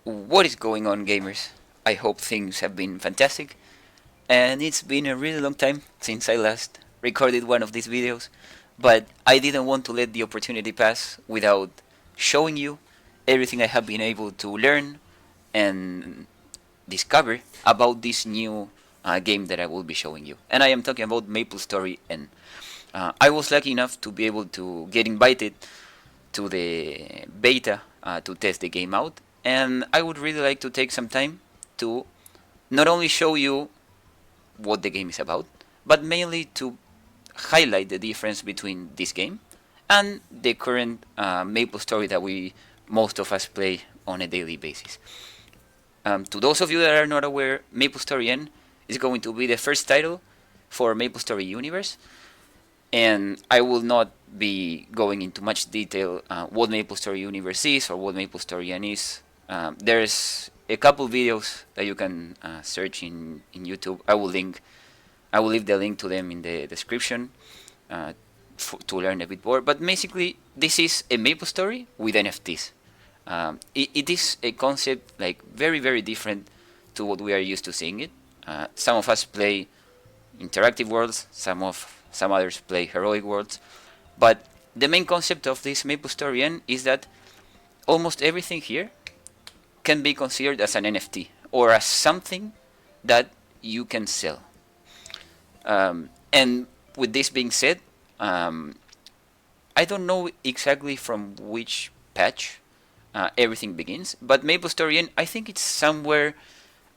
What is going on, gamers? I hope things have been fantastic, and it's been a really long time since I last recorded one of these videos, but I didn't want to let the opportunity pass without showing you everything I have been able to learn and discover about this new game that I will be showing you. And I am talking about MapleStory N. I was lucky enough to be able to get invited to the beta to test the game out, and I would really like to take some time to not only show you what the game is about, but mainly to highlight the difference between this game and the current MapleStory that we most of us play on a daily basis. To those of you that are not aware, MapleStory N is going to be the first title for MapleStory Universe, and I will not be going into much detail what MapleStory Universe is or what MapleStory N is. There's a couple videos that you can search in YouTube. I will leave the link to them in the description to learn a bit more. But basically, this is a MapleStory with NFTs. It is a concept like very different to what we are used to seeing it. Some of us play interactive worlds, some others play heroic worlds, but the main concept of this MapleStory N is that almost everything here can be considered as an NFT or as something that you can sell. And with this being said, I don't know exactly from which patch everything begins, but MapleStory N, I think it's somewhere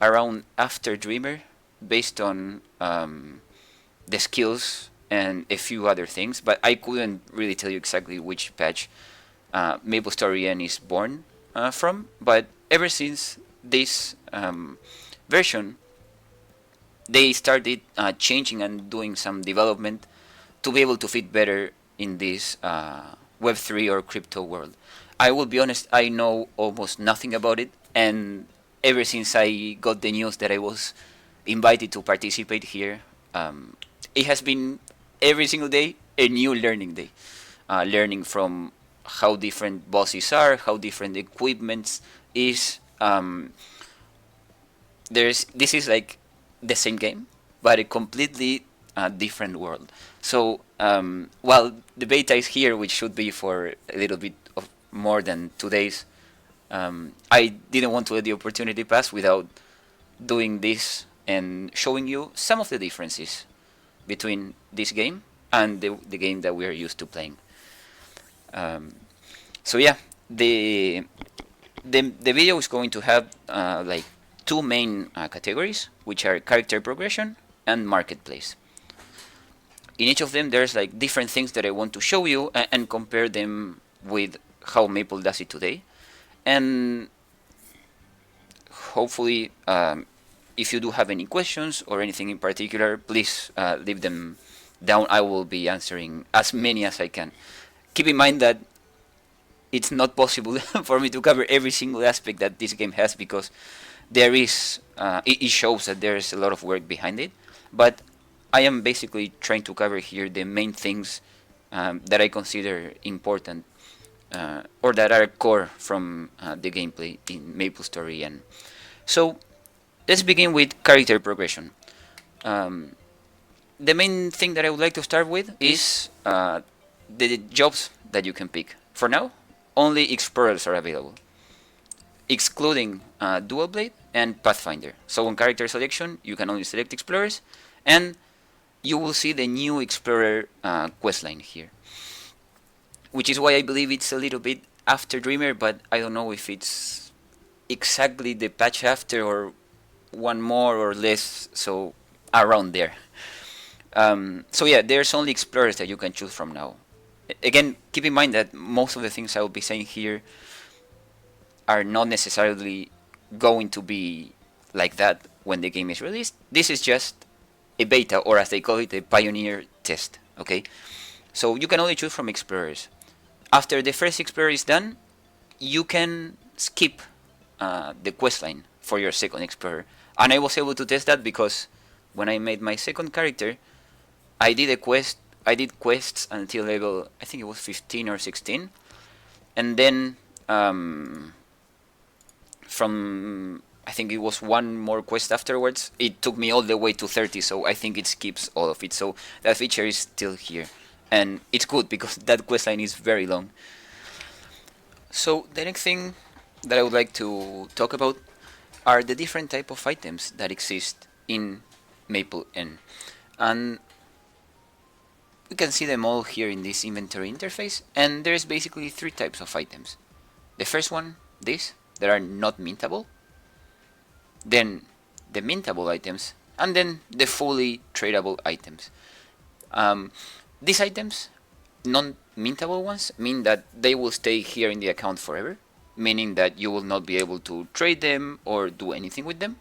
around after Dreamer, based on the skills and a few other things, but I couldn't really tell you exactly which patch MapleStory N is born from. But ever since this version, they started changing and doing some development to be able to fit better in this Web3 or crypto world. I will be honest, I know almost nothing about it, and ever since I got the news that I was invited to participate here, it has been every single day a new learning day. Learning from how different bosses are, how different equipments is. This is like the same game, but a completely different world. So while the beta is here, which should be for a little bit of more than 2 days, I didn't want to let the opportunity pass without doing this and showing you some of the differences between this game and the game that we are used to playing. So yeah, the video is going to have like two main categories, which are character progression and marketplace. In each of them, there's like different things that I want to show you and compare them with how Maple does it today. And hopefully, if you do have any questions or anything in particular, please leave them down. I will be answering as many as I can. Keep in mind that it's not possible for me to cover every single aspect that this game has, because there is it shows that there is a lot of work behind it. But I am basically trying to cover here the main things that I consider important or that are core from the gameplay in MapleStory N. So let's begin with character progression. The main thing that I would like to start with is the jobs that you can pick. For now, only explorers are available, excluding Dual Blade and Pathfinder. So on character selection, you can only select explorers, and you will see the new explorer questline here, which is why I believe it's a little bit after Dreamer, but I don't know if it's exactly the patch after or one more or less, so around there. So yeah, there's only explorers that you can choose from now. Again, keep in mind that most of the things I will be saying here are not necessarily going to be like that when the game is released. This is just a beta, or as they call it, a pioneer test. Okay, so you can only choose from explorers. After the first explorer is done, you can skip the questline for your second explorer. And I was able to test that because when I made my second character, I did quests until level, I think it was 15 or 16, and then from, I think it was one more quest afterwards, it took me all the way to 30, so I think it skips all of it. So that feature is still here. And it's good because that quest line is very long. So the next thing that I would like to talk about are the different type of items that exist in Maple N. And we can see them all here in this inventory interface, and there's basically three types of items. The first one, these, that are not mintable, then the mintable items, and then the fully tradable items. These items, non-mintable ones, mean that they will stay here in the account forever, meaning that you will not be able to trade them or do anything with them.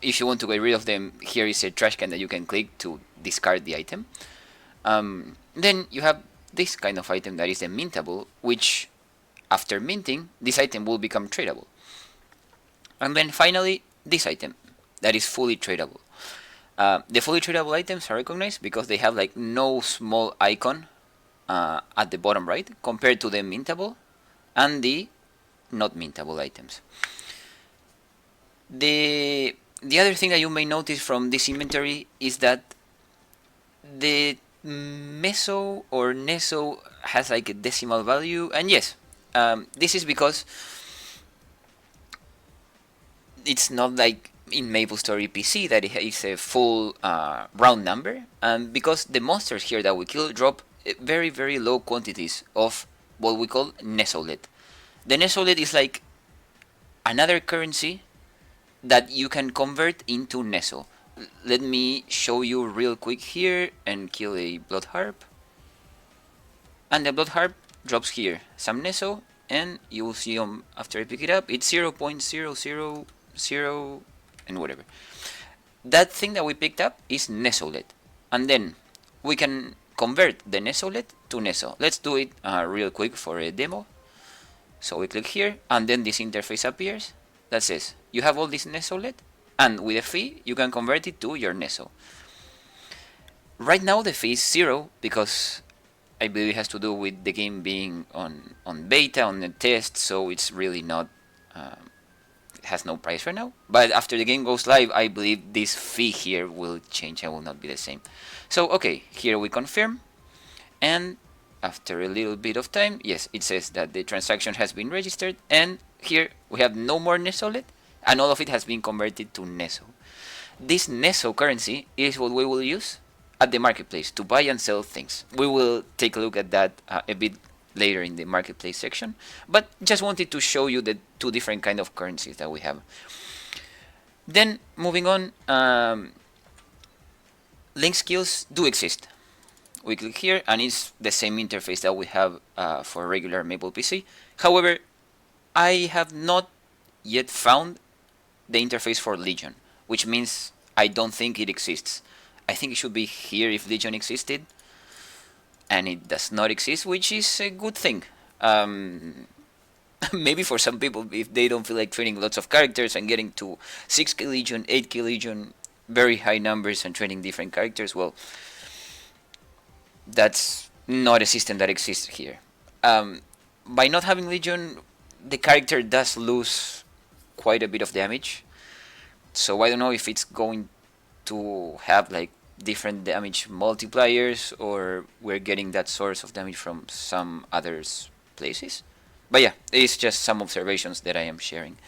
If you want to get rid of them, here is a trash can that you can click to discard the item. Then you have this kind of item that is a mintable, which after minting, this item will become tradable. And then finally, this item that is fully tradable. The fully tradable items are recognized because they have like no small icon at the bottom right compared to the mintable and the not mintable items. The other thing that you may notice from this inventory is that the Meso or Neso has like a decimal value, and yes, this is because it's not like in MapleStory PC that it is a full round number, and because the monsters here that we kill drop very, very low quantities of what we call Nesolet. The Nesolet is like another currency that you can convert into Neso. Let me show you real quick here and kill a blood harp. And the blood harp drops here some Neso, and you will see after I pick it up, it's 0.000 and whatever. That thing that we picked up is Nesolet, and then we can convert the Nesolet to Neso. Let's do it real quick for a demo. So we click here, and then this interface appears that says you have all this Nesolet, and with a fee you can convert it to your Neso. Right now the fee is 0 because I believe it has to do with the game being on beta, on the test, so it's really not, it has no price right now. But after the game goes live, I believe this fee here will change and will not be the same. So okay, here we confirm, and after a little bit of time, yes, it says that the transaction has been registered, and here we have no more Nesolet, and all of it has been converted to Neso. This Neso currency is what we will use at the marketplace to buy and sell things. We will take a look at that a bit later in the marketplace section, but just wanted to show you the two different kind of currencies that we have. Then moving on, link skills do exist. We click here and it's the same interface that we have for regular Maple PC. However, I have not yet found the interface for Legion, which means I don't think it exists. I think it should be here if Legion existed, and it does not exist, which is a good thing. Maybe for some people, if they don't feel like training lots of characters and getting to 6k Legion, 8k Legion, very high numbers and training different characters, well, that's not a system that exists here. By not having Legion, the character does lose quite a bit of damage, so I don't know if it's going to have like different damage multipliers or we're getting that source of damage from some other places. But yeah, it's just some observations that I am sharing.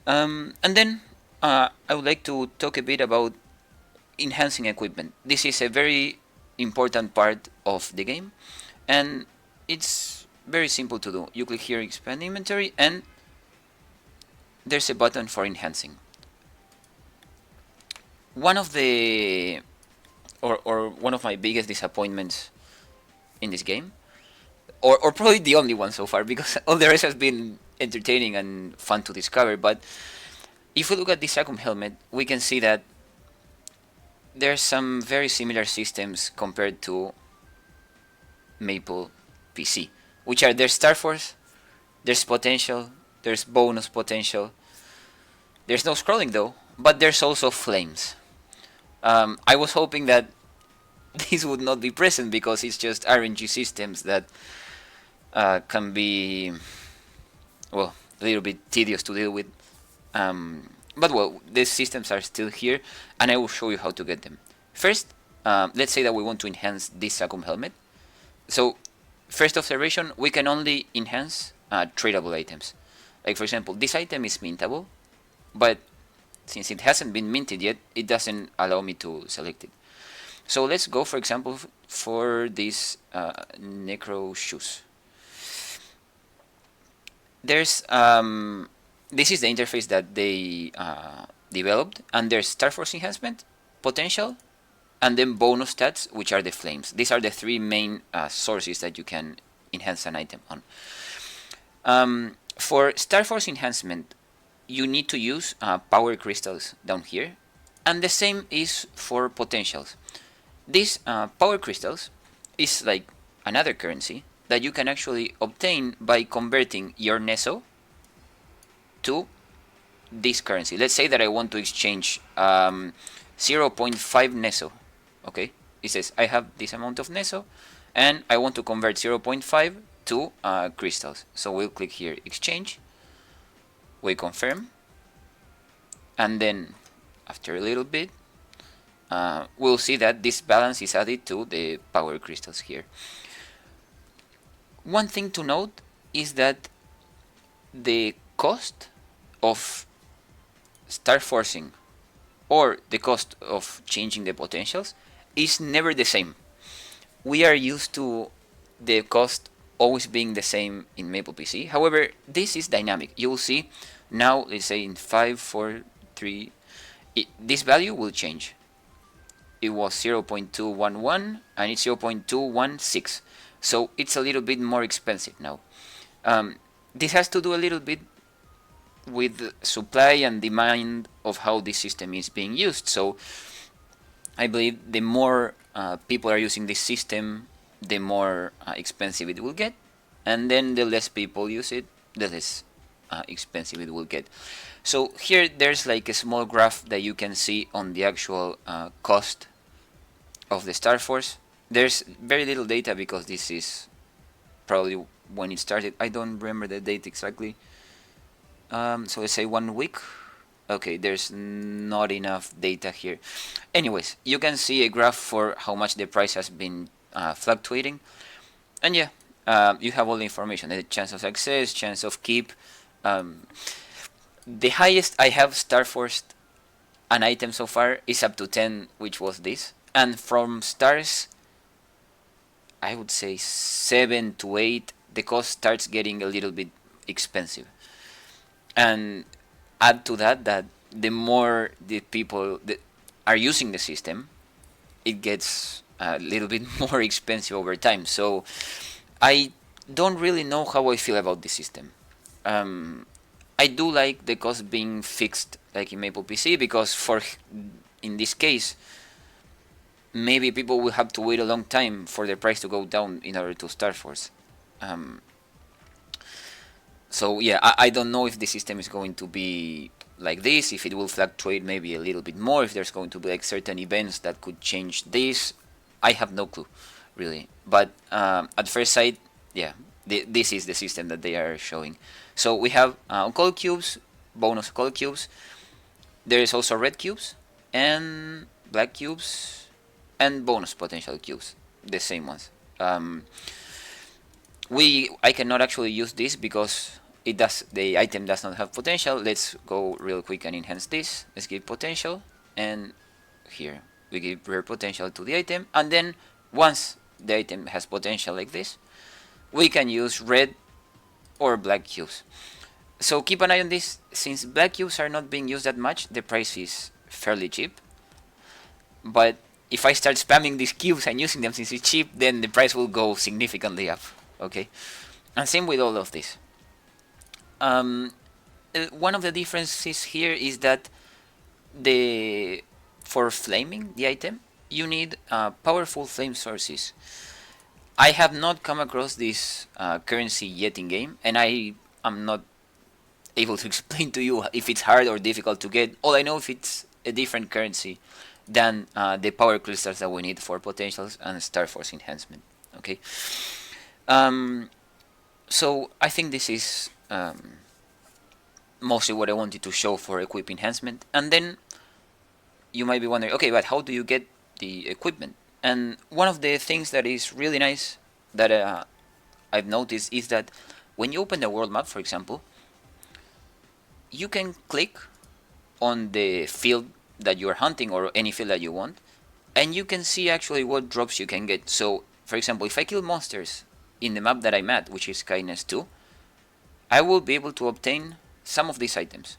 And then I would like to talk a bit about enhancing equipment. This is a very important part of the game, and it's very simple to do. You click here, expand inventory, and there's a button for enhancing. One of the or one of my biggest disappointments in this game, or probably the only one so far, because all the rest has been entertaining and fun to discover, but if we look at the Sacum helmet, we can see that there's some very similar systems compared to Maple PC, which are there's Star Force, there's potential, there's bonus potential, there's no scrolling though, but there's also flames. I was hoping that this would not be present because it's just RNG systems that can be, well, a little bit tedious to deal with. But well, these systems are still here, and I will show you how to get them. First, let's say that we want to enhance this Sacum helmet. So, first observation, we can only enhance tradable items. Like for example, this item is mintable, but since it hasn't been minted yet, it doesn't allow me to select it. So let's go, for example, for these necro shoes. There's this is the interface that they developed, and there's Star Force enhancement, potential, and then bonus stats, which are the flames. These are the three main sources that you can enhance an item on. For Star Force enhancement, you need to use power crystals down here, and the same is for potentials. These power crystals is like another currency that you can actually obtain by converting your Neso to this currency. Let's say that I want to exchange 0.5 Neso. Okay, it says I have this amount of Neso, and I want to convert 0.5 to crystals. So we'll click here, exchange. We confirm, and then after a little bit, we'll see that this balance is added to the power crystals here. One thing to note is that the cost of star forcing or the cost of changing the potentials is never the same. We are used to the cost always being the same in MaplePC. However, this is dynamic. You will see now, let's say in 5, 4, 3, this value will change. It was 0.211 and it's 0.216. So it's a little bit more expensive now. This has to do a little bit with supply and demand of how this system is being used. So I believe the more people are using this system, the more expensive it will get, and then the less people use it, the less expensive it will get. So here there's like a small graph that you can see on the actual cost of the Star Force. There's very little data because this is probably when it started. I don't remember the date exactly. So let's say 1 week. Okay, there's not enough data here. Anyways, you can see a graph for how much the price has been fluctuating. And yeah, you have all the information, the chance of success, chance of keep. The highest I have Star Forced an item so far is up to 10, which was this. And from stars, I would say 7 to 8, the cost starts getting a little bit expensive. And add to that the more the people that are using the system, it gets a little bit more expensive over time. So I don't really know how I feel about this system. I do like the cost being fixed like in MaplePC, because in this case maybe people will have to wait a long time for the price to go down in order to Star Force. So yeah, I don't know if the system is going to be like this, if it will fluctuate maybe a little bit more, if there's going to be like certain events that could change this. I have no clue, really. But at first sight, yeah, this is the system that they are showing. So we have color cubes, bonus color cubes. There is also red cubes and black cubes and bonus potential cubes, the same ones. I cannot actually use this because the item does not have potential. Let's go real quick and enhance this. Let's give potential, and here we give rare potential to the item, and then once the item has potential like this, we can use red or black cubes. So keep an eye on this. Since black cubes are not being used that much, the price is fairly cheap. But if I start spamming these cubes and using them since it's cheap, then the price will go significantly up. Okay, and same with all of this. One of the differences here is that for flaming the item, you need powerful flame sources. I have not come across this currency yet in game, and I am not able to explain to you if it's hard or difficult to get. All I know if it's a different currency than the power crystals that we need for potentials and Star Force enhancement. Okay. So I think this is mostly what I wanted to show for equip enhancement. And then you might be wondering, okay, but how do you get the equipment? And one of the things that is really nice that I've noticed is that when you open the world map, for example, you can click on the field that you're hunting or any field that you want, and you can see actually what drops you can get. So, for example, if I kill monsters in the map that I'm at, which is Kindness 2, I will be able to obtain some of these items.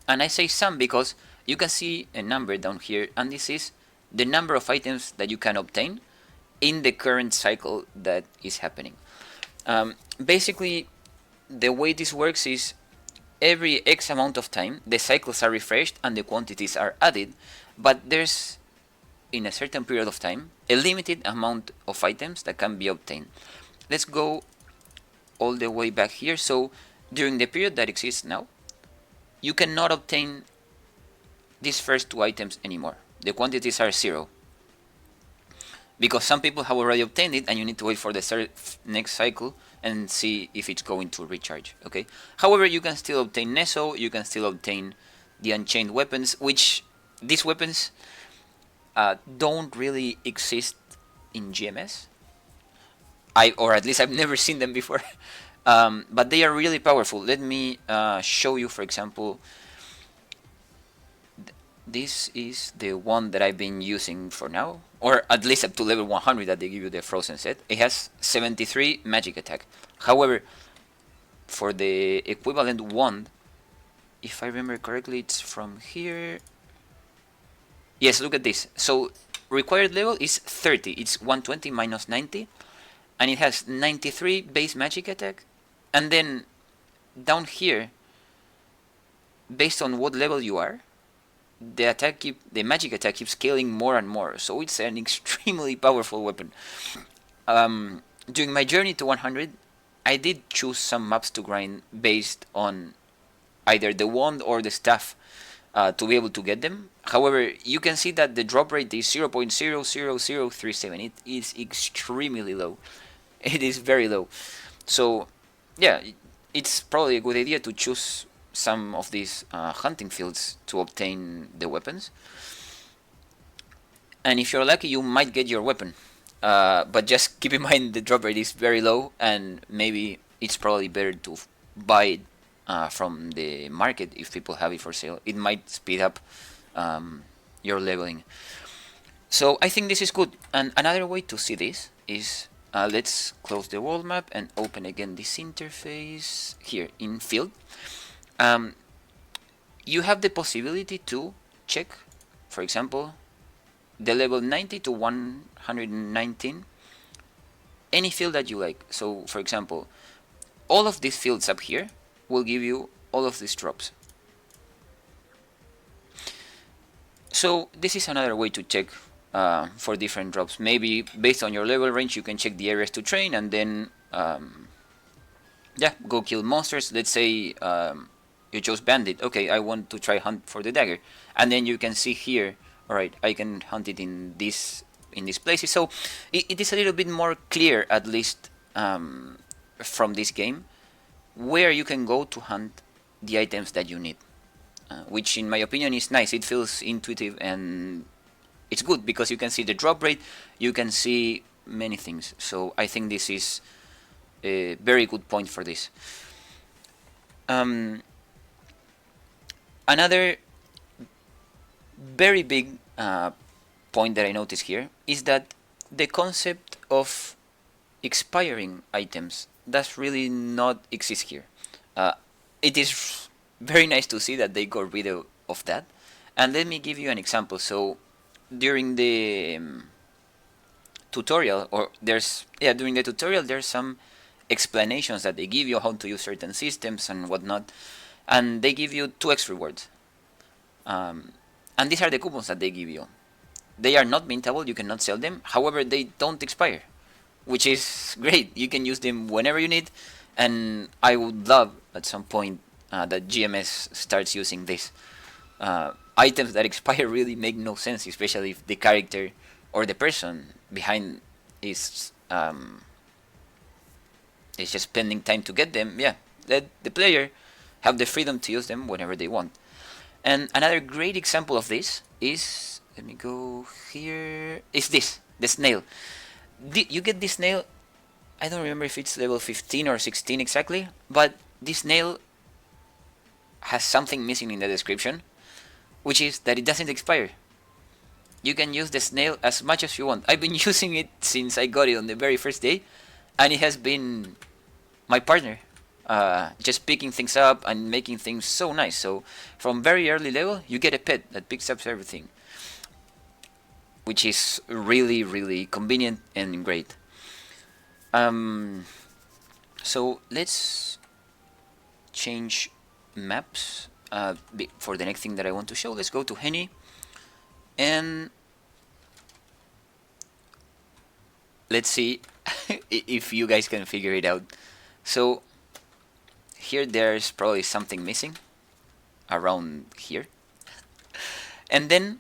And I say some because you can see a number down here, and this is the number of items that you can obtain in the current cycle that is happening. Basically, the way this works is every X amount of time the cycles are refreshed and the quantities are added, but there's, in a certain period of time, a limited amount of items that can be obtained. Let's go all the way back here. So during the period that exists now, you cannot obtain these first two items anymore. The quantities are 0. Because some people have already obtained it and you need to wait for the next cycle and see if it's going to recharge, okay? However, you can still obtain Neso, you can still obtain the Unchained weapons, which these weapons don't really exist in GMS. Or at least I've never seen them before. But they are really powerful. Let me show you, for example, this is the one that I've been using for now, or at least up to level 100 that they give you the frozen set. It has 73 magic attack. However, for the equivalent wand, if I remember correctly, it's from here. Yes, look at this. So required level is 30. It's 120 minus 90, and it has 93 base magic attack. And then down here, based on what level you are, the magic attack keeps scaling more and more, so it's an extremely powerful weapon. During my journey to 100, I did choose some maps to grind based on either the wand or the staff to be able to get them. However, you can see that the drop rate is 0.00037. It is extremely low. It is very low. So, yeah, it's probably a good idea to choose some of these hunting fields to obtain the weapons. And if you're lucky, you might get your weapon. But just keep in mind the drop rate is very low, and maybe it's probably better to buy it from the market if people have it for sale. It might speed up your leveling. So I think this is good. And another way to see this is, let's close the world map and open again this interface here in field. You have the possibility to check, for example, the level 90 to 119, any field that you like. So, for example, all of these fields up here will give you all of these drops. So this is another way to check for different drops. Maybe based on your level range, you can check the areas to train and then yeah, go kill monsters. Let's say you chose bandit. Okay, I want to try hunt for the dagger, and then you can see here, all right, I can hunt it in these places. So it is a little bit more clear, at least from this game, where you can go to hunt the items that you need, which in my opinion is nice. It feels intuitive and it's good because you can see the drop rate, you can see many things. So I think this is a very good point for this. Another very big point that I notice here is that the concept of expiring items does really not exist here. It is very nice to see that they got rid of that. And let me give you an example. So during the tutorial, during the tutorial, there's some explanations that they give you how to use certain systems and whatnot, and they give you 2x rewards. And these are the coupons that they give you. They are not mintable, you cannot sell them. However, they don't expire, which is great. You can use them whenever you need, and I would love at some point that GMS starts using this. Items that expire really make no sense, especially if the character or the person behind is just spending time to get them. Yeah, let the player have the freedom to use them whenever they want. And another great example of this is, let me go here, is this, the snail. You get this snail, I don't remember if it's level 15 or 16 exactly, but this snail has something missing in the description, which is that it doesn't expire. You can use the snail as much as you want. I've been using it since I got it on the very first day, and it has been my partner, just picking things up and making things so nice. So from very early level, you get a pet that picks up everything, which is really, really convenient and great. So let's change maps for the next thing that I want to show. Let's go to Henny, and let's see if you guys can figure it out. So here there's probably something missing around here, and then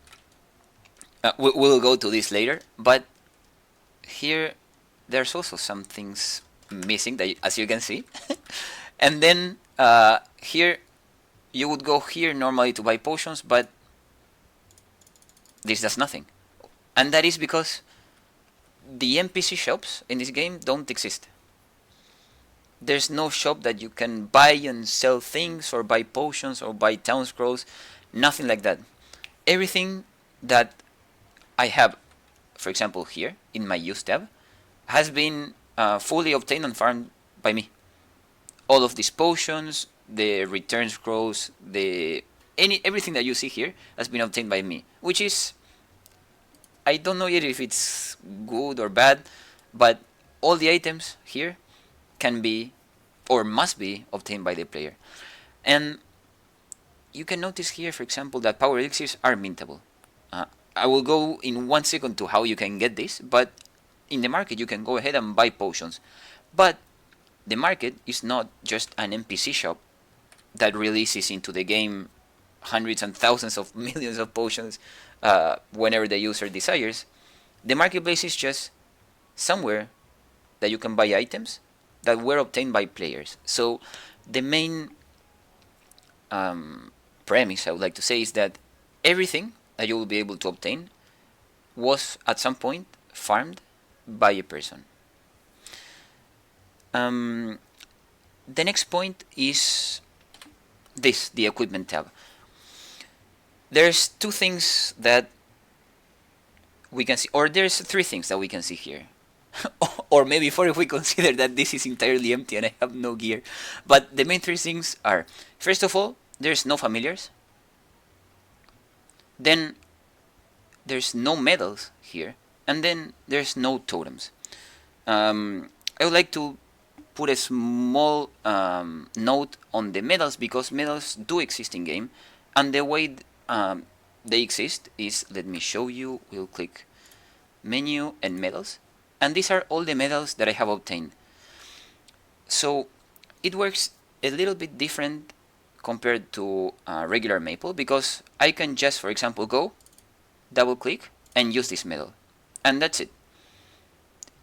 we'll go to this later, but here there's also some things missing that, as you can see. And then here you would go here normally to buy potions, but this does nothing, and that is because the NPC shops in this game don't exist. There's no shop that you can buy and sell things or buy potions or buy town scrolls, nothing like that. Everything that I have, for example here in my use tab, has been fully obtained and farmed by me. All of these potions, the return scrolls, everything that you see here has been obtained by me, which is, I don't know yet if it's good or bad, but all the items here can be or must be obtained by the player. And you can notice here, for example, that power elixirs are mintable. I will go in 1 second to how you can get this, but in the market you can go ahead and buy potions. But the market is not just an NPC shop that releases into the game hundreds and thousands of millions of potions whenever the user desires. The marketplace is just somewhere that you can buy items that were obtained by players. So the main premise I would like to say is that everything that you will be able to obtain was at some point farmed by a person. The next point is this, the equipment tab. There's two things that we can see, or there's three things that we can see here. Or maybe four if we consider that this is entirely empty and I have no gear. But the main three things are, first of all, there's no familiars. Then there's no medals here. And then there's no totems. I would like to put a small note on the medals, because medals do exist in game, and the way they exist is, let me show you. We'll click menu and medals, and these are all the medals that I have obtained. So it works a little bit different compared to regular Maple, because I can just, for example, go double click and use this medal, and that's it.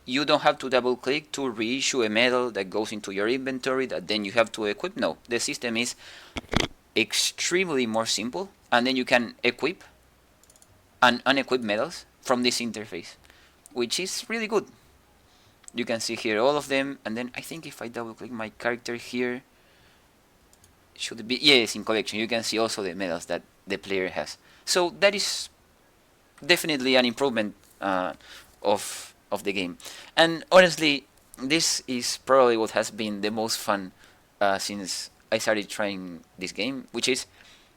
You don't have to double click to reissue a medal that goes into your inventory that then you have to equip. No, the system is extremely more simple, and then you can equip and unequip medals from this interface, which is really good. You can see here all of them, and then I think if I double click my character here, should it be, yes, in collection, you can see also the medals that the player has. So that is definitely an improvement of the game. And honestly, this is probably what has been the most fun since I started trying this game, which is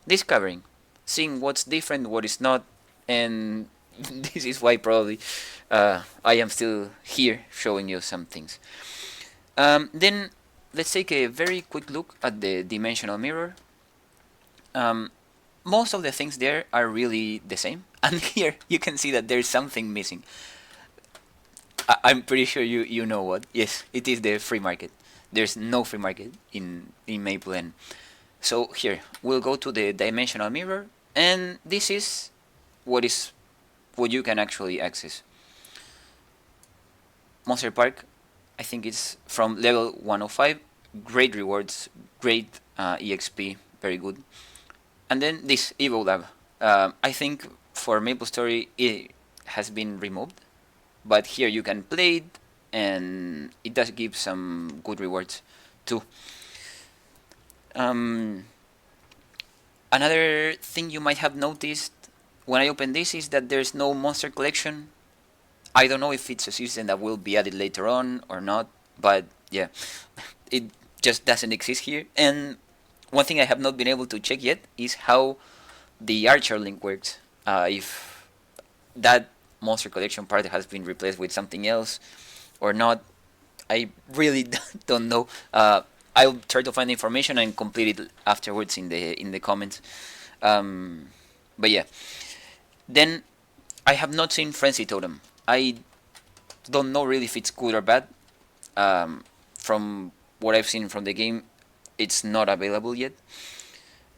discovering, seeing what's different, what is not, and this is why probably I am still here showing you some things. Then let's take a very quick look at the dimensional mirror. Most of the things there are really the same, and here you can see that there's something missing. I'm pretty sure you know what. Yes, it is the free market. There's no free market in Maple N. So here we'll go to the dimensional mirror, and this is what you can actually access. Monster Park, I think it's from level 105. Great rewards, great EXP, very good. And then this Evo Lab. I think for MapleStory it has been removed, but here you can play it, and it does give some good rewards too. Another thing you might have noticed when I open this is that there's no monster collection. I don't know if it's a system that will be added later on or not, but yeah, it just doesn't exist here. And one thing I have not been able to check yet is how the Archer link works. If that monster collection part has been replaced with something else or not, I really don't know. I'll try to find the information and complete it afterwards in the comments. But yeah, then I have not seen Frenzy Totem. I don't know really if it's good or bad. From what I've seen from the game, it's not available yet.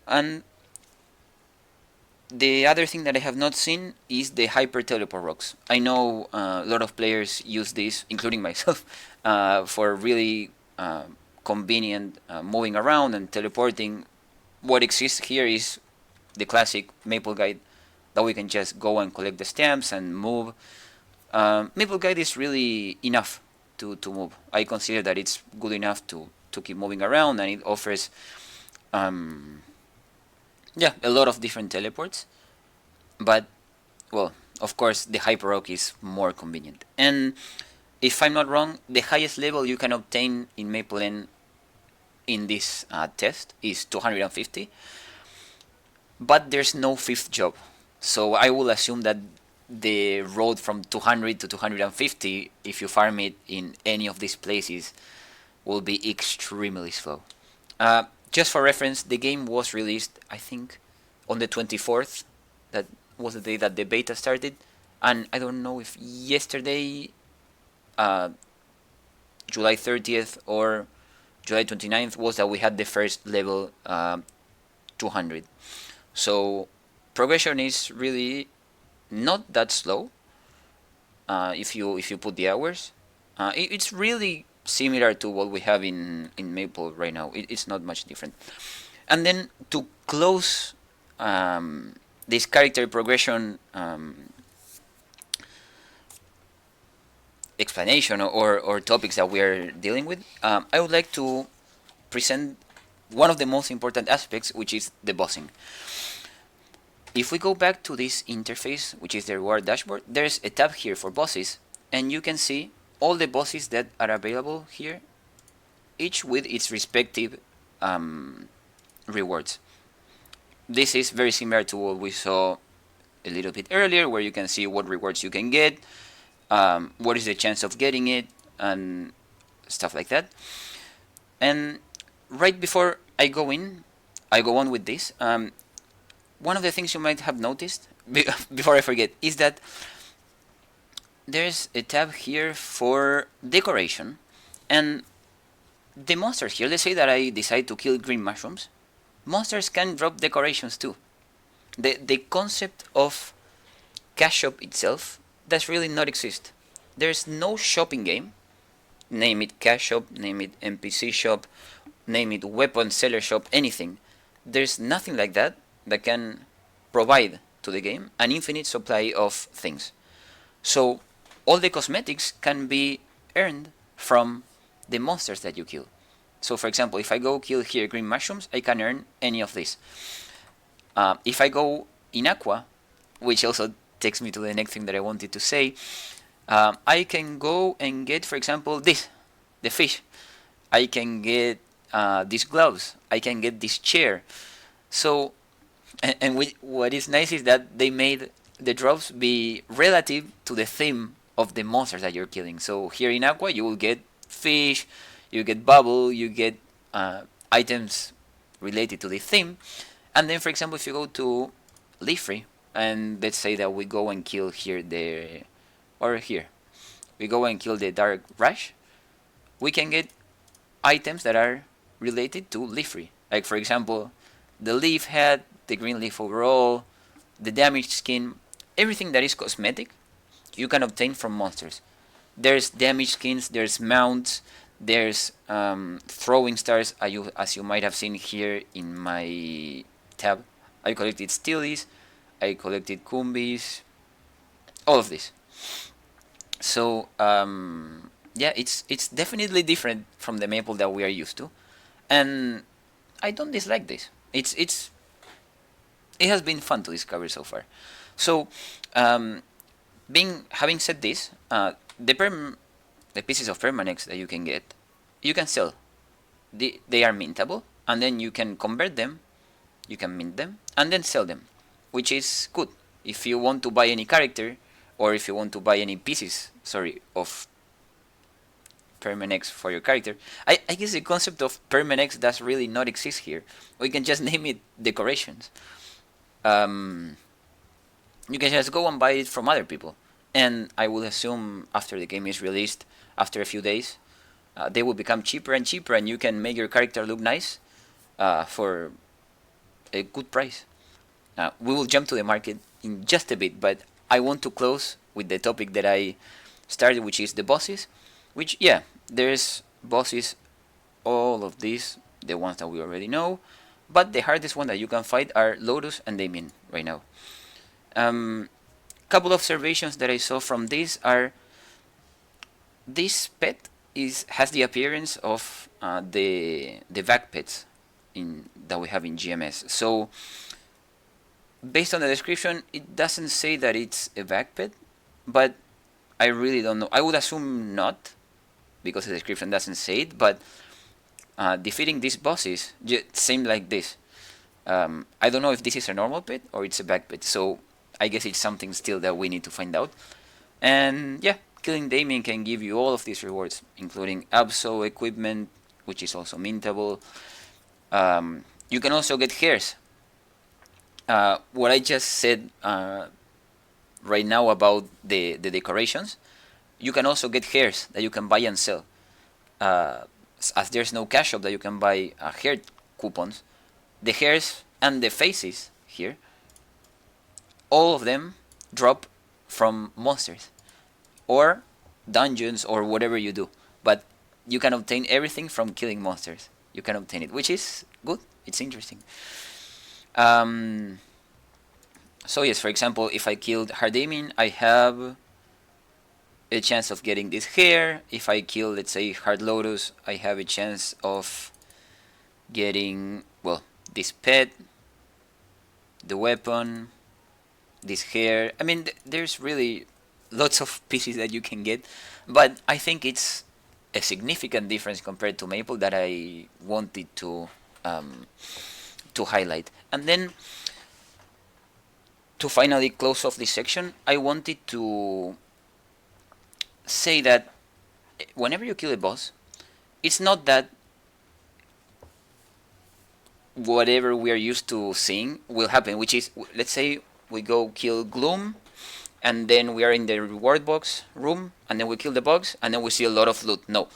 And the other thing that I have not seen is the Hyper Teleport Rocks. I know a lot of players use this, including myself, for really convenient moving around and teleporting. What exists here is the classic Maple Guide that we can just go and collect the stamps and move. Maple Guide is really enough to move. I consider that it's good enough to keep moving around, and it offers yeah, a lot of different teleports. But, well, of course, the Hyper Rock is more convenient. And if I'm not wrong, the highest level you can obtain in Maple N in this test is 250. But there's no fifth job. So I will assume that the road from 200 to 250, if you farm it in any of these places, will be extremely slow. Just for reference, the game was released, I think, on the 24th. That was the day that the beta started. And I don't know if yesterday, July 30th or July 29th, was that we had the first level 200. So progression is really not that slow if you put the hours. It's really similar to what we have in Maple right now. It's not much different. And then to close this character progression explanation or topics that we are dealing with, I would like to present one of the most important aspects, which is the bossing. If we go back to this interface, which is the reward dashboard, there's a tab here for bosses, and you can see all the bosses that are available here, each with its respective rewards. This is very similar to what we saw a little bit earlier, where you can see what rewards you can get, what is the chance of getting it, and stuff like that. And right before I go on with this, one of the things you might have noticed, before I forget, is that there's a tab here for decoration, and the monsters here, let's say that I decide to kill green mushrooms, monsters can drop decorations too. The concept of cash shop itself does really not exist. There's no shopping game, name it cash shop, name it NPC shop, name it weapon seller shop, anything. There's nothing like that can provide to the game an infinite supply of things. So all the cosmetics can be earned from the monsters that you kill. So for example, if I go kill here green mushrooms, I can earn any of this. If I go in aqua, which also takes me to the next thing that I wanted to say, I can go and get, for example, this, the fish. I can get these gloves. I can get this chair. So, what is nice is that they made the drops be relative to the theme of the monsters that you're killing. So here in Aqua, you will get fish, you get bubble, you get items related to the theme. And then, for example, if you go to Leafree, and let's say that we go and kill here we go and kill the Dark Rush, we can get items that are related to Leafree. Like, for example, the leaf head, the green leaf overall, the damaged skin, everything that is cosmetic, you can obtain from monsters. There's damaged skins, there's mounts, There's throwing stars, as you might have seen here in my tab. I collected steelies, I collected kumbis, all of this. So yeah, it's definitely different from the maple that we are used to, and I don't dislike this. It has been fun to discover so far. So having said this, the pieces of permanex that you can get, you can sell. They are mintable, and then you can convert them, you can mint them, and then sell them, which is good. If you want to buy any character, or if you want to buy any pieces, of permanex for your character, I guess the concept of permanex does really not exist here. We can just name it decorations. You can just go and buy it from other people, and I will assume after the game is released, after a few days, they will become cheaper and cheaper, and you can make your character look nice for a good price. We will jump to the market in just a bit, but I want to close with the topic that I started, which is the bosses. Which, yeah, there's bosses, all of these, the ones that we already know, but the hardest one that you can fight are Lotus and Damien right now. Couple of observations that I saw from this are, this pet has the appearance of the vac pets that we have in GMS. So based on the description, it doesn't say that it's a vac pet, but I really don't know. I would assume not, because the description doesn't say it, but defeating these bosses seem like this. I don't know if this is a normal pet or it's a vac pet, so I guess it's something still that we need to find out. And yeah, killing Damien can give you all of these rewards, including Abso equipment, which is also mintable. You can also get hairs. What I just said right now about the decorations, you can also get hairs that you can buy and sell. As there's no cash shop that you can buy hair coupons, the hairs and the faces here, all of them drop from monsters or dungeons or whatever you do. But you can obtain everything from killing monsters. You can obtain it, which is good. It's interesting. So yes, for example, if I killed Hardamien, I have a chance of getting this hair. If I kill, let's say, Hard Lotus, I have a chance of getting, well, this pet, the weapon, this hair. I mean, there's really lots of pieces that you can get, but I think it's a significant difference compared to Maple that I wanted to highlight. And then, to finally close off this section, I wanted to say that whenever you kill a boss, it's not that whatever we are used to seeing will happen, which is, let's say we go kill Gloom, and then we are in the reward box room, and then we kill the bugs, and then we see a lot of loot. No.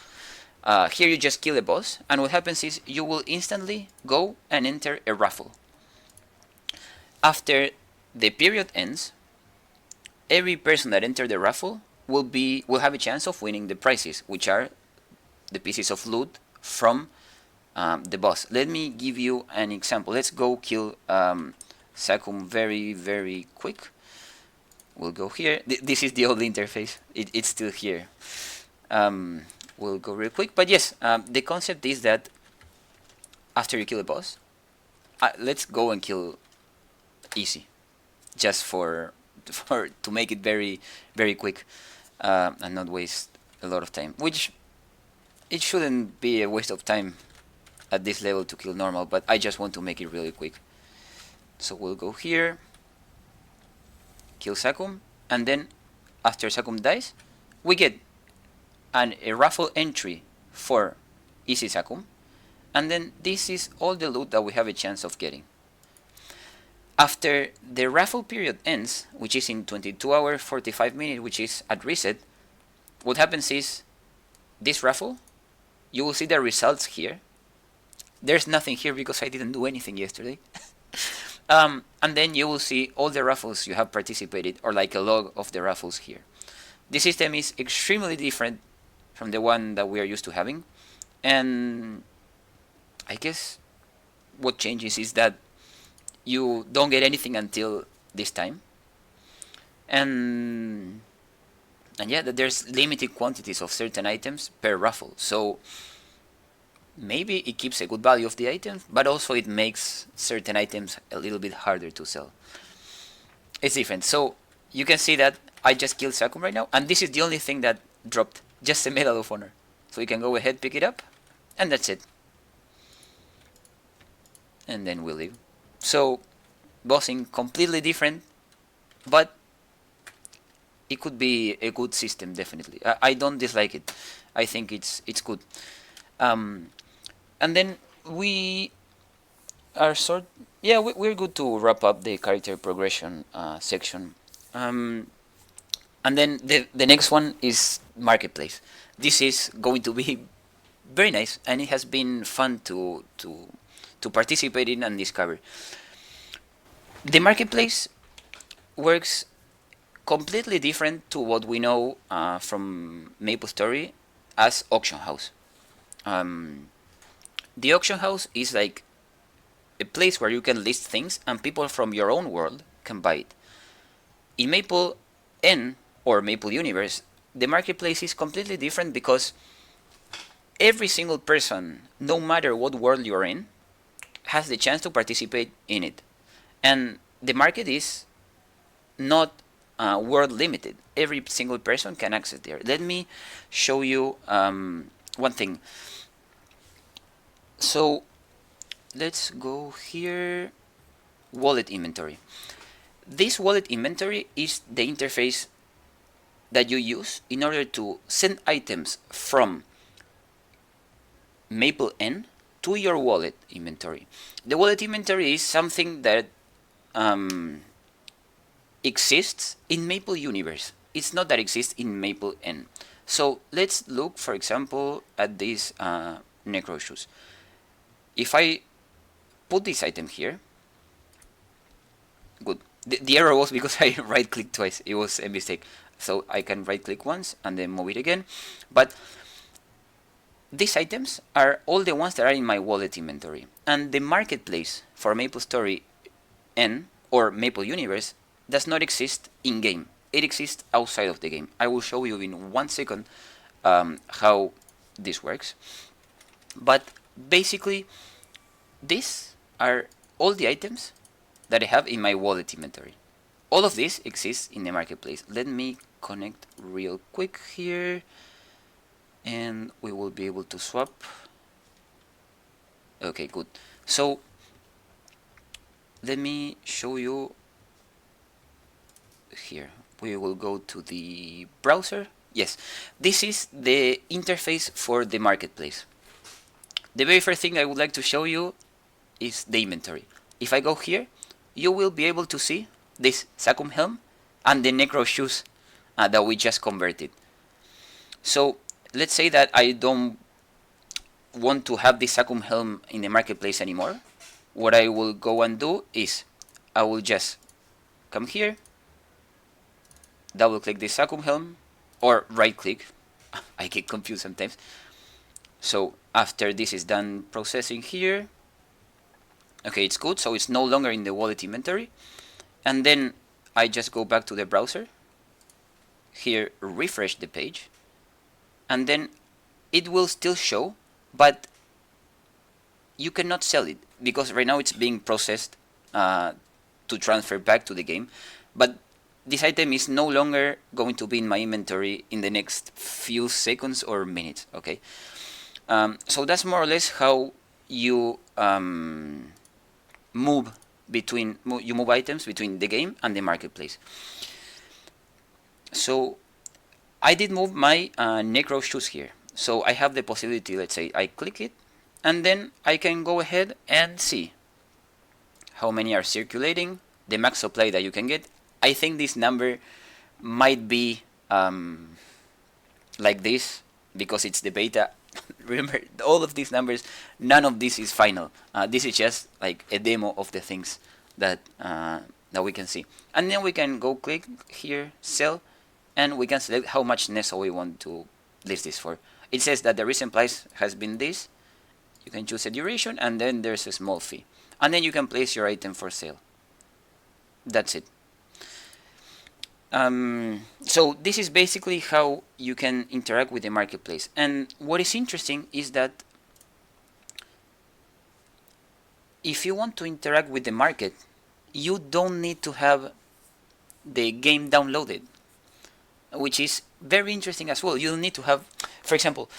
Here you just kill a boss, and what happens is you will instantly go and enter a raffle. After the period ends, every person that entered the raffle will have a chance of winning the prizes, which are the pieces of loot from the boss. Let me give you an example. Let's go kill Sakum very, very quick. We'll go here. This is the old interface. It's still here. We'll go real quick. But yes, the concept is that after you kill a boss, let's go and kill easy, just to make it very, very quick and not waste a lot of time. Which it shouldn't be a waste of time at this level to kill normal, but I just want to make it really quick. So we'll go here, kill Sakum, and then after Sakum dies, we get a raffle entry for Easy Sakum, and then this is all the loot that we have a chance of getting. After the raffle period ends, which is in 22 hours 45 minutes, which is at reset, what happens is this raffle, you will see the results here. There's nothing here because I didn't do anything yesterday. And then you will see all the raffles you have participated, or like a log of the raffles here. This system is extremely different from the one that we are used to having. And I guess what changes is that you don't get anything until this time, and yeah, that there's limited quantities of certain items per raffle. So maybe it keeps a good value of the items, but also it makes certain items a little bit harder to sell. It's different. So you can see that I just killed Sakum right now, and this is the only thing that dropped, just a Medal of Honor. So you can go ahead, pick it up, and that's it. And then we'll leave. So bossing completely different, but it could be a good system, definitely. I don't dislike it. I think it's good. And then we are we're good to wrap up the character progression section. And then the next one is marketplace. This is going to be very nice, and it has been fun to participate in and discover. The marketplace works completely different to what we know from MapleStory as auction house. The auction house is like a place where you can list things and people from your own world can buy it. In Maple N or Maple Universe, the marketplace is completely different because every single person, no matter what world you're in, has the chance to participate in it. And the market is not world limited. Every single person can access there. Let me show you one thing. So let's go here, wallet inventory. This wallet inventory is the interface that you use in order to send items from Maple N to your wallet inventory. The wallet inventory is something that exists in Maple Universe. It's not that it exists in Maple N. So let's look, for example, at these necro shoes. If I put this item here, good. The error was because I right-clicked twice. It was a mistake. So I can right-click once and then move it again. But these items are all the ones that are in my wallet inventory. And the marketplace for MapleStory N or Maple Universe does not exist in-game. It exists outside of the game. I will show you in 1 second how this works. But basically, these are all the items that I have in my wallet inventory. All of this exists in the marketplace. Let me connect real quick here, and we will be able to swap. Okay, good. So let me show you here. We will go to the browser. Yes, this is the interface for the marketplace. The very first thing I would like to show you is the inventory. If I go here, you will be able to see this Sakum helm and the necro shoes that we just converted. So let's say that I don't want to have this Sakum helm in the marketplace anymore. What I will go and do is I will just come here, double click the Sakum helm, or right click. I get confused sometimes. So after this is done processing here, okay, it's good. So it's no longer in the wallet inventory. And then I just go back to the browser. Here, refresh the page. And then it will still show, but you cannot sell it because right now it's being processed to transfer back to the game. But this item is no longer going to be in my inventory in the next few seconds or minutes. Okay, so that's more or less how you move items between the game and the marketplace. So I did move my necro shoes here. So I have the possibility, let's say I click it, and then I can go ahead and see how many are circulating, the max supply that you can get. I think this number might be like this because it's the beta. Remember, all of these numbers, none of this is final. This is just like a demo of the things that we can see. And then we can go click here, sell, and we can select how much Neso we want to list this for. it says that the recent price has been this. You can choose a duration, and then there's a small fee, and then you can place your item for sale. That's it. So this is basically how you can interact with the marketplace. And what is interesting is that if you want to interact with the market, you don't need to have the game downloaded, which is very interesting as well. You don't need to have, for example,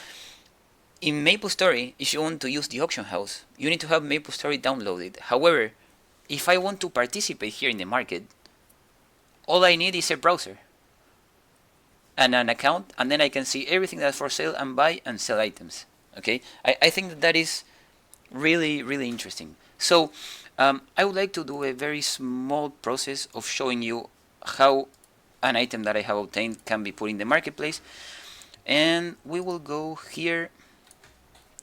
in MapleStory, if you want to use the auction house, you need to have MapleStory downloaded. However, if I want to participate here in the market, all I need is a browser and an account, and then I can see everything that's for sale and buy and sell items. Okay, I think that is really, really interesting. So I would like to do a very small process of showing you how an item that I have obtained can be put in the marketplace. And we will go here.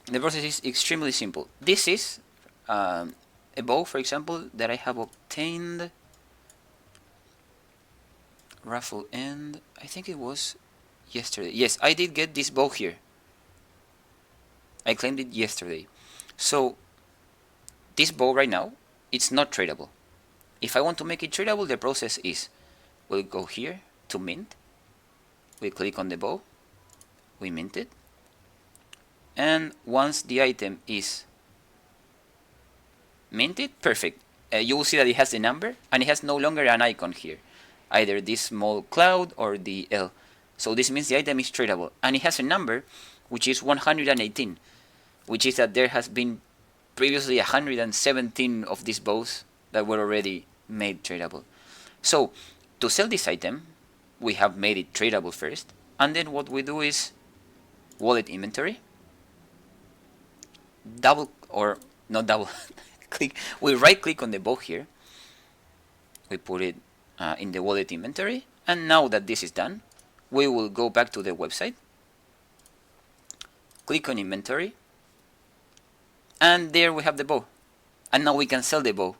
The process is extremely simple. This is a bow, for example, that I have obtained. Raffle N, I think it was yesterday. Yes, I did get this bow here. I claimed it yesterday. So this bow right now, it's not tradable. If I want to make it tradable, the process is, we'll go here to mint. We click on the bow. We mint it. And once the item is minted, perfect. You will see that it has the number, and it has no longer an icon here, either this small cloud or the L. So this means the item is tradable, and it has a number which is 118, which is that there has been previously 117 of these bows that were already made tradable. So to sell this item, we have made it tradable first, and then what we do is wallet inventory, double, or not double, click, we right click on the bow here, we put it in the wallet inventory, and now that this is done, we will go back to the website, click on inventory, and there we have the bow, and now we can sell the bow.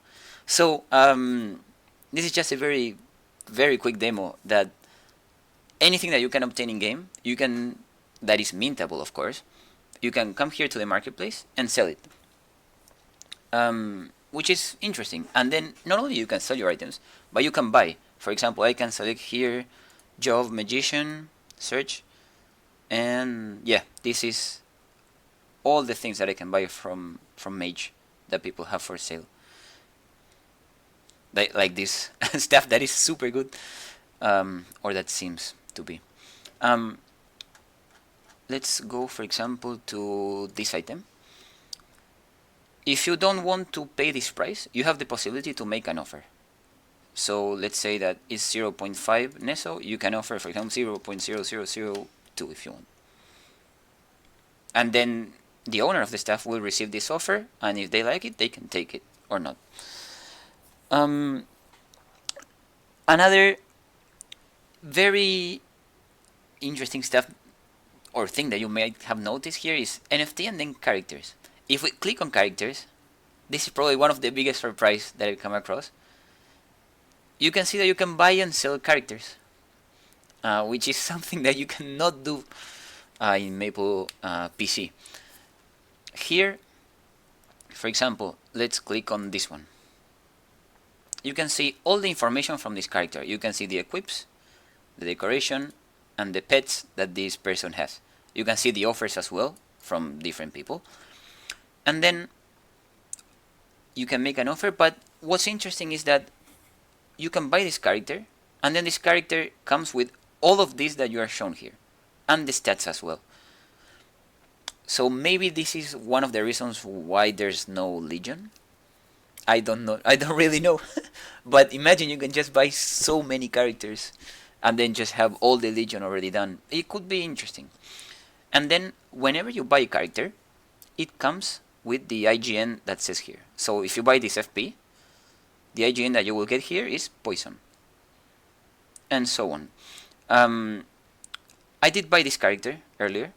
So this is just a very, very quick demo that anything that you can obtain in game, you can, that is mintable, of course, you can come here to the marketplace and sell it, which is interesting. And then not only you can sell your items, but you can buy. For example, I can select here Job Magician, search, and yeah, this is all the things that I can buy from Mage that people have for sale. Like this stuff that is super good, or that seems to be. Let's go, for example, to this item. If you don't want to pay this price, you have the possibility to make an offer. So let's say that it's 0.5 Neso, you can offer, for example, 0.0002 if you want. And then the owner of the staff will receive this offer, and if they like it, they can take it or not. Another very interesting stuff or thing that you might have noticed here is NFT and then characters. If we click on characters, this is probably one of the biggest surprise that I've come across. You can see that you can buy and sell characters, which is something that you cannot do in Maple PC. Here, for example, let's click on this one. You can see all the information from this character. You can see the equips, the decoration, and the pets that this person has. You can see the offers as well from different people. And then you can make an offer, but what's interesting is that you can buy this character, and then this character comes with all of these that you are shown here, and the stats as well. So maybe this is one of the reasons why there's no Legion. I don't know. I don't really know. But imagine you can just buy so many characters and then just have all the Legion already done. It could be interesting. And then whenever you buy a character, it comes with the IGN that says here. So if you buy this FP, the IGN that you will get here is Poison, and so on. I did buy this character earlier,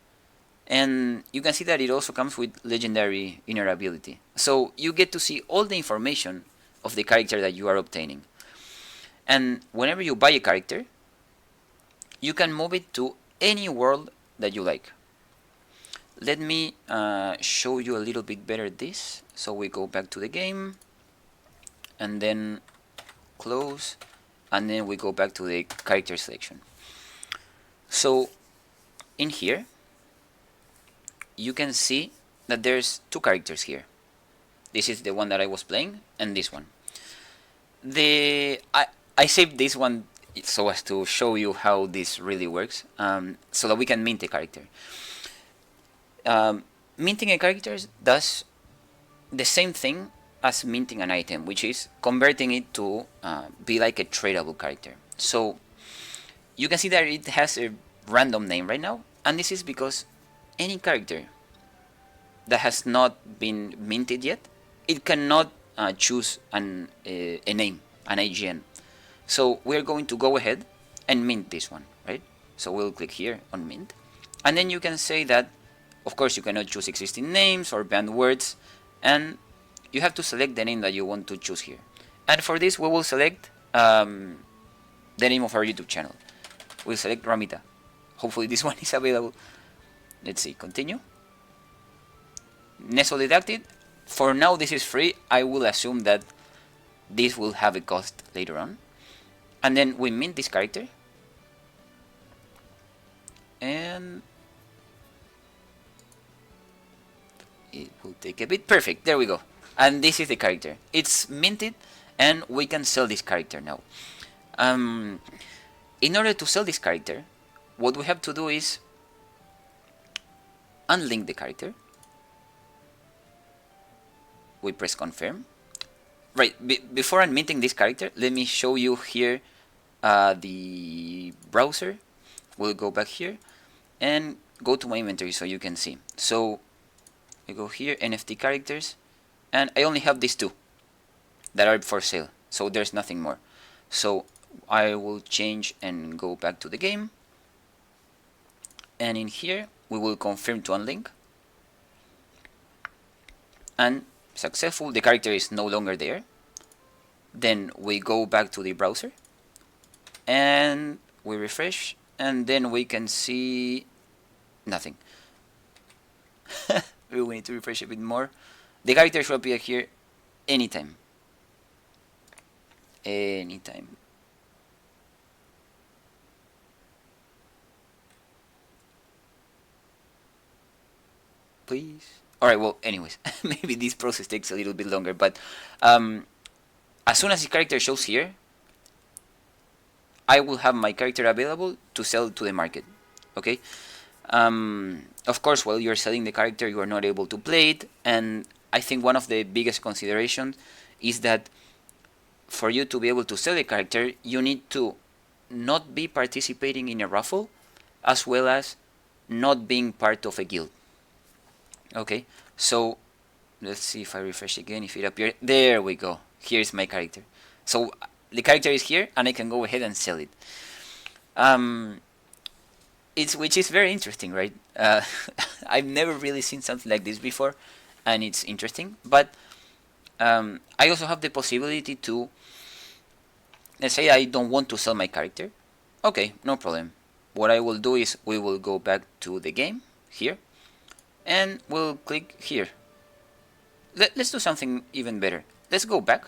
and you can see that it also comes with legendary inner ability. So you get to see all the information of the character that you are obtaining. And whenever you buy a character, you can move it to any world that you like. Let me show you a little bit better this. So we go back to the game and then close, and then we go back to the character selection. So in here you can see that there's two characters here. This is the one that I was playing and this one. I saved this one so as to show you how this really works, so that we can mint a character. Minting a character does the same thing as minting an item, which is converting it to be like a tradable character. So you can see that it has a random name right now, and this is because any character that has not been minted yet, it cannot choose a name, an IGN. So we're going to go ahead and mint this one, right? So we'll click here on mint, and then you can say that, of course, you cannot choose existing names or banned words, and you have to select the name that you want to choose here. And for this, we will select the name of our YouTube channel. We'll select Ramita. Hopefully this one is available. Let's see, continue. Neso deducted. For now, this is free. I will assume that this will have a cost later on. And then we mint this character. And it will take a bit. Perfect, there we go. And this is the character. It's minted, and we can sell this character now. In order to sell this character, what we have to do is unlink the character. We press confirm. Right, before unminting this character, let me show you here the browser. We'll go back here and go to my inventory so you can see. So I go here, NFT characters, and I only have these two that are for sale, so there's nothing more. So I will change and go back to the game, and in here we will confirm to unlink, and successful, the character is no longer there. Then we go back to the browser and we refresh, and then we can see nothing. We need to refresh a bit more. The character should appear here anytime. Anytime. Please. Alright, well, anyways, maybe this process takes a little bit longer, but as soon as the character shows here, I will have my character available to sell to the market. Okay? Of course, while you're selling the character, you are not able to play it, and I think one of the biggest considerations is that for you to be able to sell a character, you need to not be participating in a raffle, as well as not being part of a guild. Okay, so let's see if I refresh again, if it appears. There we go. Here's my character. So the character is here, and I can go ahead and sell it. Which is very interesting, right? I've never really seen something like this before, and it's interesting. But I also have the possibility to, let's say I don't want to sell my character. Okay, no problem. What I will do is we will go back to the game here, and we'll click here. Let's do something even better. Let's go back.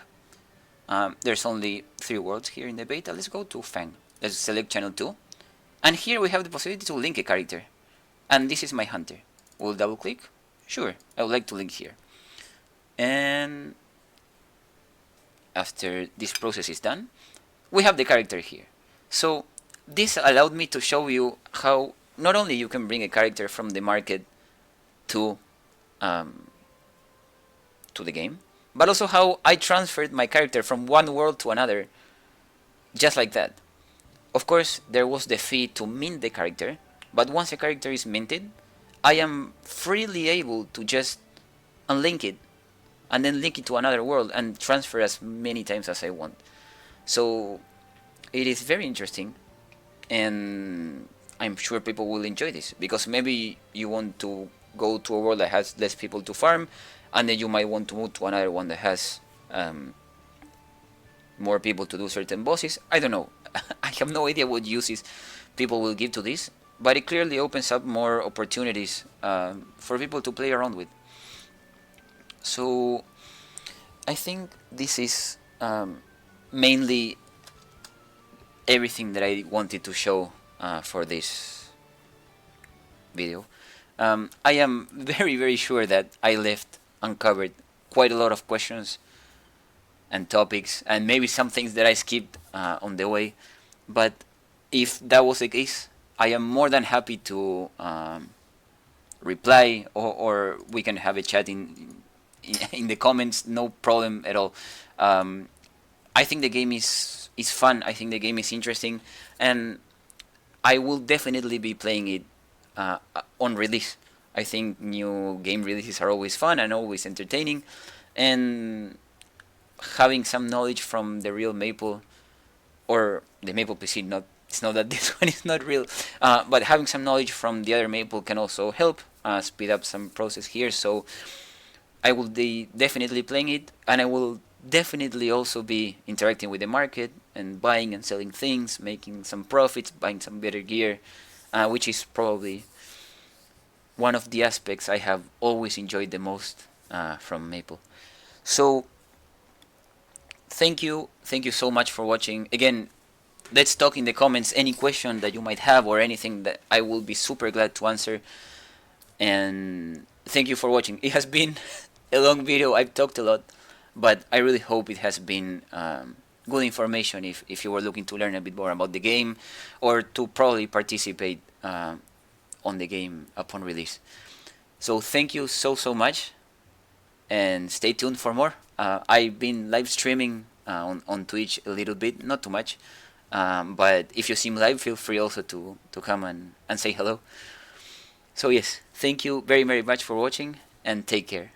There's only 3 worlds here in the beta. Let's go to Fang. Let's select channel 2. And here we have the possibility to link a character. And this is my hunter. We'll double click. Sure, I would like to link here. And after this process is done, we have the character here. So this allowed me to show you how not only you can bring a character from the market to the game, but also how I transferred my character from one world to another, just like that. Of course, there was the fee to mint the character, but once a character is minted, I am freely able to just unlink it, and then link it to another world, and transfer as many times as I want. So it is very interesting, and I'm sure people will enjoy this, because maybe you want to go to a world that has less people to farm, and then you might want to move to another one that has more people to do certain bosses. I don't know. I have no idea what uses people will give to this, but it clearly opens up more opportunities for people to play around with. So I think this is mainly everything that I wanted to show for this video. I am very sure that I left uncovered quite a lot of questions and topics, and maybe some things that I skipped on the way. But if that was the case, I am more than happy to reply, or we can have a chat in the comments. No problem at all. I think the game is fun. I think the game is interesting, and I will definitely be playing it on release. I think new game releases are always fun and always entertaining, and having some knowledge from the real Maple, or the Maple PC, not it's not that this one is not real, but having some knowledge from the other Maple can also help speed up some process here. So I will be definitely playing it, and I will definitely also be interacting with the market and buying and selling things, making some profits, buying some better gear, which is probably one of the aspects I have always enjoyed the most from Maple. So thank you so much for watching. Again, let's talk in the comments any question that you might have or anything that I will be super glad to answer. And thank you for watching. It has been a long video. I've talked a lot, but I really hope it has been good information if you were looking to learn a bit more about the game, or to probably participate on the game upon release. So thank you so much, and stay tuned for more. I've been live streaming on Twitch a little bit, not too much, but if you see me live, feel free also to come and say hello. So yes, thank you very much for watching, and take care.